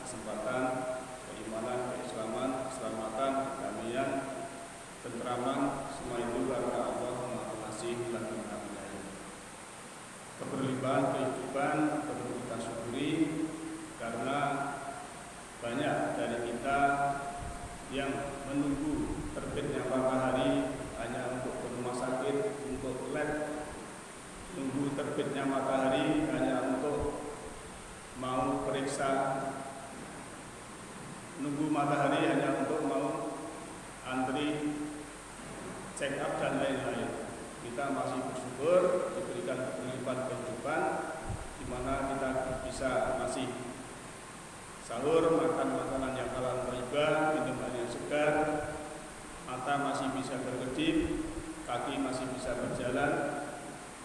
kesempatan keimanan, keislaman, keselamatan, kedamaian, tentraman, semua itu karena Allah Maha Pengasih lagi Maha Penyayang. Keberlimpahan kehidupan perlu kita syukuri karena banyak dari kita yang menunggu terbitnya matahari hanya untuk ke rumah sakit, untuk lab, nunggu terbitnya matahari hanya untuk mau periksa, nunggu matahari hanya untuk mau antri check up dan lain-lain. Kita masih bersyukur diberikan keberlimpahan kehidupan di mana kita bisa masih sahur, makan makanan yang halal thayyibah, minum air yang segar, mata masih bisa berkedip, kaki masih bisa berjalan.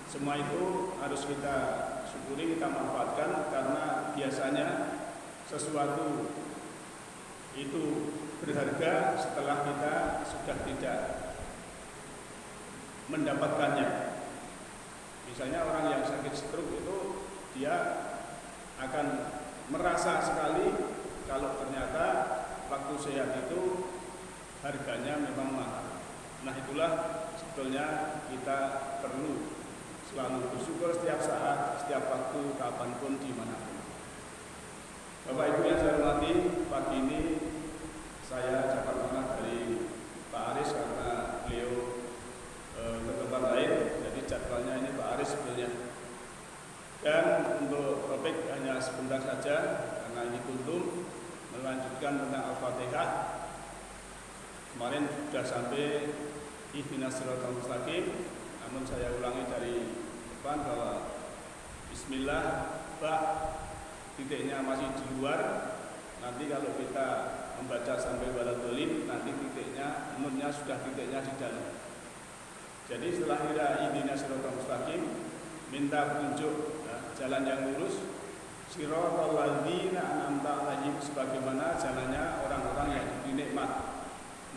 Semua itu harus kita syukuri, kita manfaatkan karena biasanya sesuatu itu berharga setelah kita sudah tidak mendapatkannya. Misalnya orang yang sakit stroke itu dia akan merasa sekali kalau ternyata waktu sehat itu harganya memang mahal. Nah itulah sebetulnya kita perlu selalu bersyukur setiap saat, setiap waktu, kapanpun, dimanapun. Bapak Ibu yang saya hormati, pagi ini saya dapat amanah dari Pak Aris karena beliau ke tempat lain, jadi jadwalnya ini Pak Aris sebetulnya. Dan untuk topik hanya sebentar saja karena ini kuntum melanjutkan tentang Al-Fatihah. Kemarin sudah sampai ihdinas siratal mustaqim, namun saya ulangi dari depan bahwa Bismillah, Pak, titiknya masih di luar. Nanti kalau kita membaca sampai waladhdallin, nanti titiknya, nunnya sudah titiknya di dalam. Jadi setelah kita ihdinas siratal mustaqim, minta petunjuk jalan yang lurus, siratal ladzina an'amta 'alaihim, sebagaimana jalannya orang-orang yang diberi nikmat.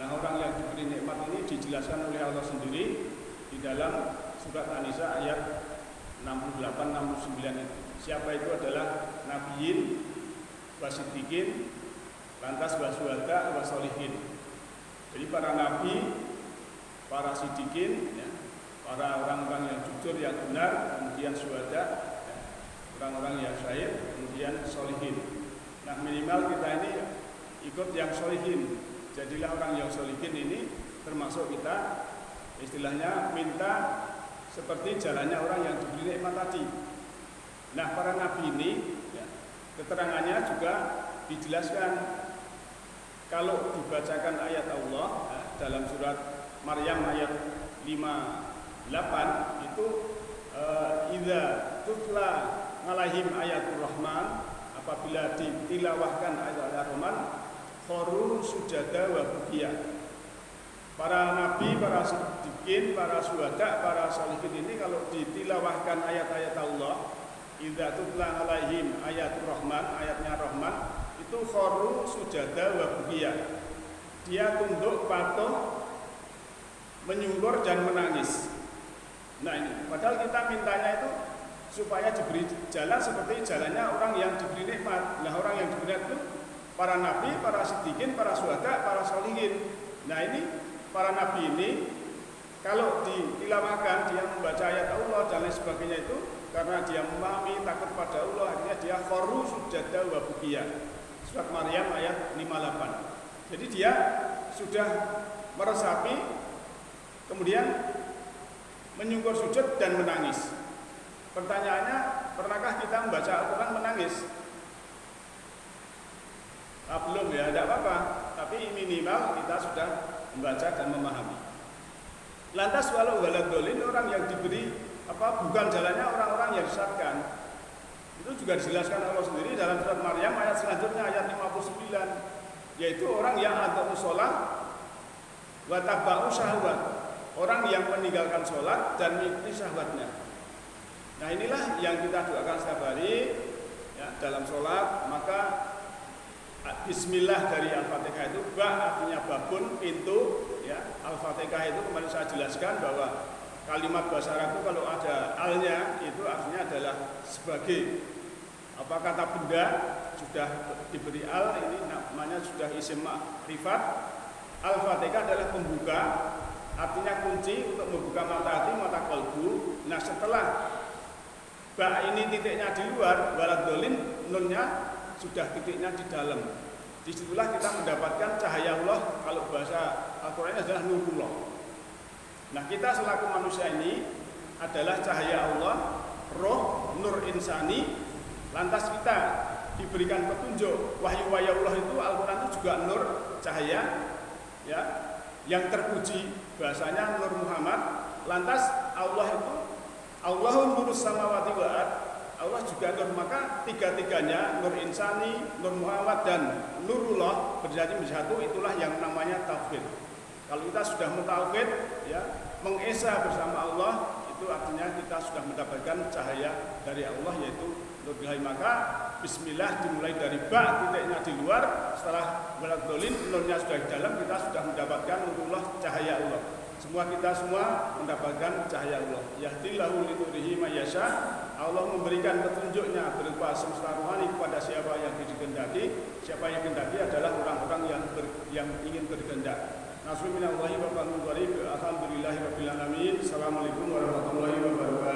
Nah, orang yang diberi nikmat ini dijelaskan oleh Allah sendiri di dalam surat An-Nisa ayat 68-69 itu. Siapa itu adalah nabiyyin, wasiddiqin, lantas wasyuhada, wasolihin. Jadi para nabi, para siddiqin, ya, para orang-orang yang jujur, yang benar, kemudian syuhada, ya, orang-orang yang syahid, kemudian solihin. Nah minimal kita ini ikut yang solihin. Jadilah orang yang solihin ini, termasuk kita istilahnya minta seperti jalannya orang yang diberi nikmat tadi. Nah para nabi ini ya, keterangannya juga dijelaskan. Kalau dibacakan ayat Allah ya, dalam surat Maryam ayat 58 itu idza tutla alaihim ayatul rahman, apabila ditilawahkan ayat Ar-Rahman, kharu sujada wa bukiya. Para nabi, para siddiqin, para syuhada, para sholihin ini kalau ditilawahkan ayat-ayat Allah, idza tutla alaihim ayatul rahman, ayatnya Rahman, itu kharu sujada wa bukiya. Dia tunduk, patuh, menyungkur dan menangis. Nah ini, padahal kita mintanya itu supaya diberi jalan seperti jalannya orang yang diberi nikmat. Nah orang yang diberi nikmat itu para nabi, para siddiqin, para syuhada, para sholihin. Nah ini para nabi ini kalau ditilawahkan, dia membaca ayat Allah dan lain sebagainya itu karena dia memahami takut pada Allah, akhirnya dia kharu sujada wa bukiya. Surat Maryam ayat 58. Jadi dia sudah meresapi, kemudian menyungkur sujud dan menangis. Pertanyaannya, pernahkah kita membaca Al-Quran menangis? Belum ya, tidak apa-apa. Tapi minimal kita sudah membaca dan memahami. Lantas walau waladhdallin, orang yang diberi bukan jalannya orang-orang yang disesatkan. Itu juga dijelaskan Allah sendiri dalam surat Maryam ayat selanjutnya ayat 59, yaitu orang yang adza'u shalah wa tabba'u syahwat, orang yang meninggalkan sholat dan mengikuti syahwatnya. Nah inilah yang kita doakan setiap hari ya, dalam sholat. Maka Bismillah dari Al-Fatihah itu artinya babun, pintu ya. Al-Fatihah itu kemarin saya jelaskan bahwa kalimat bahasa Arab itu kalau ada alnya itu artinya adalah sebagai kata benda sudah diberi al, ini namanya sudah isim ma'rifat. Al-Fatihah adalah pembuka, artinya kunci untuk membuka mata hati, mata kolbu. Nah setelah ba ini titiknya di luar, waladolin, nunnya sudah titiknya di dalam. Disitulah kita mendapatkan cahaya Allah. Kalau bahasa Al-Quran adalah nurullah. Nah kita selaku manusia ini adalah cahaya Allah, roh, nur insani. Lantas kita diberikan petunjuk. Wahyu-wahyu Allah itu, Al-Quran itu juga nur, cahaya, ya, yang terpuji bahasanya Nur Muhammad. Lantas Allah itu Allahun nurus samawati wal ard, Allah juga nur. Maka tiga-tiganya, nur insani, nur Muhammad dan nurullah berjadi menjadi satu. Itulah yang namanya tauhid. Kalau kita sudah mentauhid, ya, mengesa bersama Allah, itu artinya kita sudah mendapatkan cahaya dari Allah, yaitu nur ilahi. Maka bismillah dimulai dari ba, titiknya di luar. Setelah waladolin, nurnya sudah di dalam, kita sudah mendapatkan nurullah, cahaya Allah. Kita semua mendapatkan cahaya Allah. Yahdillahu linurihi mayyasha. Allah memberikan petunjuknya berupa semesta rohani kepada siapa yang dikehendaki. Siapa yang dikehendaki adalah orang-orang yang ingin berkehendak. Nasruminallahi wa barakatuh. Alhamdulillahirabbil alamin. Assalamualaikum warahmatullahi wabarakatuh.